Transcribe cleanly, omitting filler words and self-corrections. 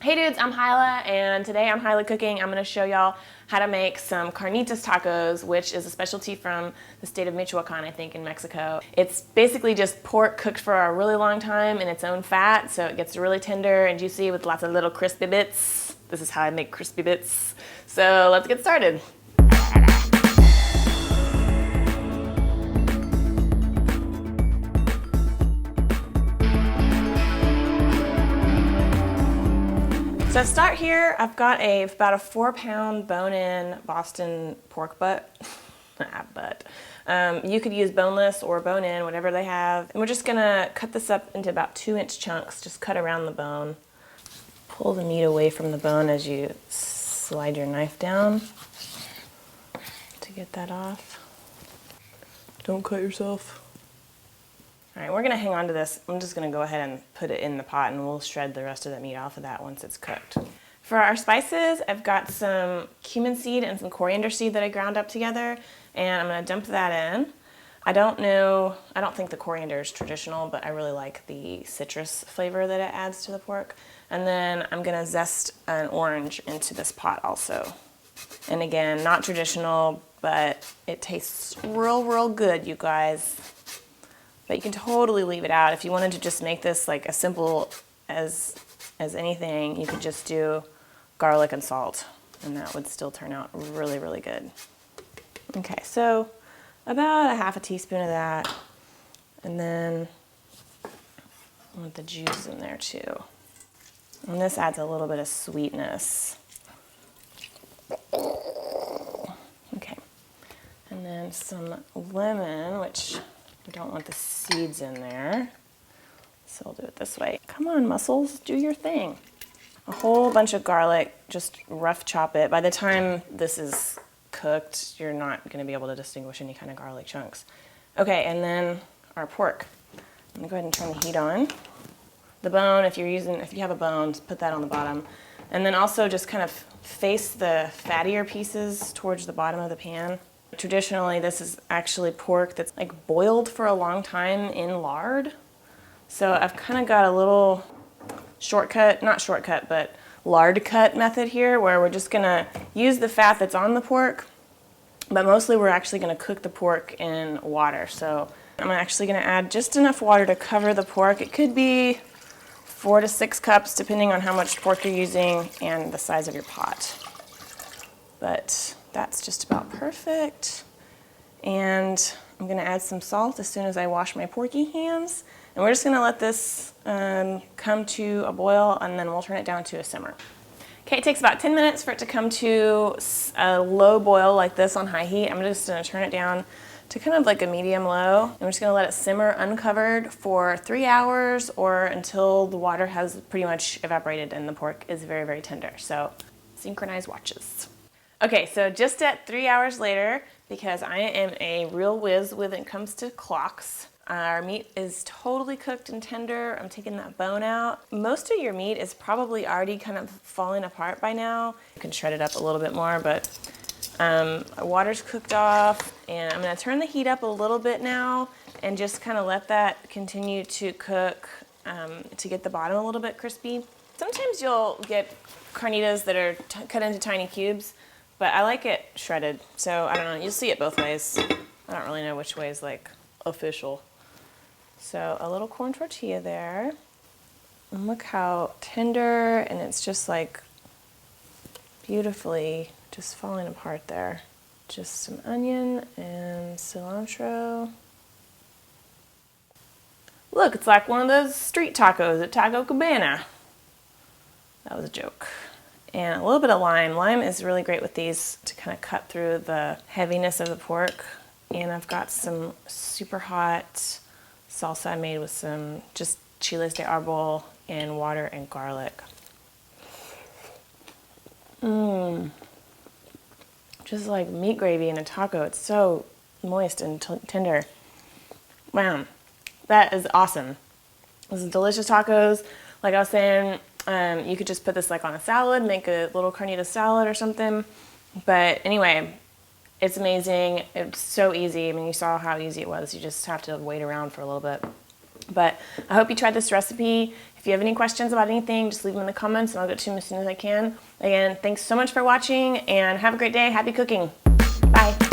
Hey dudes, I'm Hilah, and today I'm Hilah Cooking. I'm going to show y'all how to make some Carnitas tacos, which is a specialty from the state of Michoacan, I think, in Mexico. It's basically just pork cooked for a really long time in its own fat, so it gets really tender and juicy with lots of little crispy bits. This is how I make crispy bits. So let's get started. So to start here, I've got about a 4-pound bone-in Boston pork butt. You could use boneless or bone-in, whatever they have. And we're just gonna cut this up into about 2-inch chunks, just cut around the bone. Pull the meat away from the bone as you slide your knife down to get that off. Don't cut yourself. All right, we're gonna hang on to this. I'm just gonna go ahead and put it in the pot and we'll shred the rest of the meat off of that once it's cooked. For our spices, I've got some cumin seed and some coriander seed that I ground up together, and I'm gonna dump that in. I don't think the coriander is traditional, but I really like the citrus flavor that it adds to the pork. And then I'm gonna zest an orange into this pot also. And again, not traditional, but it tastes real good, you guys. But you can totally leave it out. If you wanted to just make this like as simple as anything, you could just do garlic and salt, and that would still turn out really good. Okay, so about a half a teaspoon of that, and then I want the juice in there too. And this adds a little bit of sweetness. Okay, and then some lemon, which we don't want the seeds in there, so we'll do it this way. Come on, mussels, do your thing. A whole bunch of garlic, just rough chop it. By the time this is cooked, you're not going to be able to distinguish any kind of garlic chunks. Okay, and then our pork. I'm going to go ahead and turn the heat on. The bone, if you have a bone, put that on the bottom. And then also just kind of face the fattier pieces towards the bottom of the pan. Traditionally, this is actually pork that's like boiled for a long time in lard. So I've kind of got a little but lard cut method here, where we're just gonna use the fat that's on the pork, but mostly we're actually gonna cook the pork in water. So I'm actually gonna add just enough water to cover the pork. It could be 4 to 6 cups, depending on how much pork you're using and the size of your pot. But that's just about perfect. And I'm gonna add some salt as soon as I wash my porky hands. And we're just gonna let this come to a boil, and then we'll turn it down to a simmer. Okay, it takes about 10 minutes for it to come to a low boil like this on high heat. I'm just gonna turn it down to kind of like a medium low. And we're just gonna let it simmer uncovered for 3 hours, or until the water has pretty much evaporated and the pork is very tender. So synchronize watches. Okay, so just at 3 hours later, because I am a real whiz when it comes to clocks, our meat is totally cooked and tender. I'm taking that bone out. Most of your meat is probably already kind of falling apart by now. You can shred it up a little bit more, but water's cooked off, and I'm gonna turn the heat up a little bit now and just kind of let that continue to cook to get the bottom a little bit crispy. Sometimes you'll get carnitas that are cut into tiny cubes, but I like it shredded, so I don't know, you'll see it both ways. I don't really know which way is like official. So a little corn tortilla there. And look how tender, and it's just like beautifully just falling apart there. Just some onion and cilantro. Look, it's like one of those street tacos at Taco Cabana. That was a joke. And a little bit of lime. Lime is really great with these to kind of cut through the heaviness of the pork. And I've got some super hot salsa I made with some just chiles de árbol and water and garlic. Just like meat gravy in a taco. It's so moist and tender. Wow, that is awesome. This is delicious tacos. Like I was saying, you could just put this like on a salad, make a little carnitas salad or something. But anyway, it's amazing. It's so easy. I mean, you saw how easy it was. You just have to wait around for a little bit. But I hope you tried this recipe. If If you have any questions about anything, just leave them in the comments and I'll get to them as soon as I can. Again, thanks so much for watching and have a great day. Happy cooking. Bye.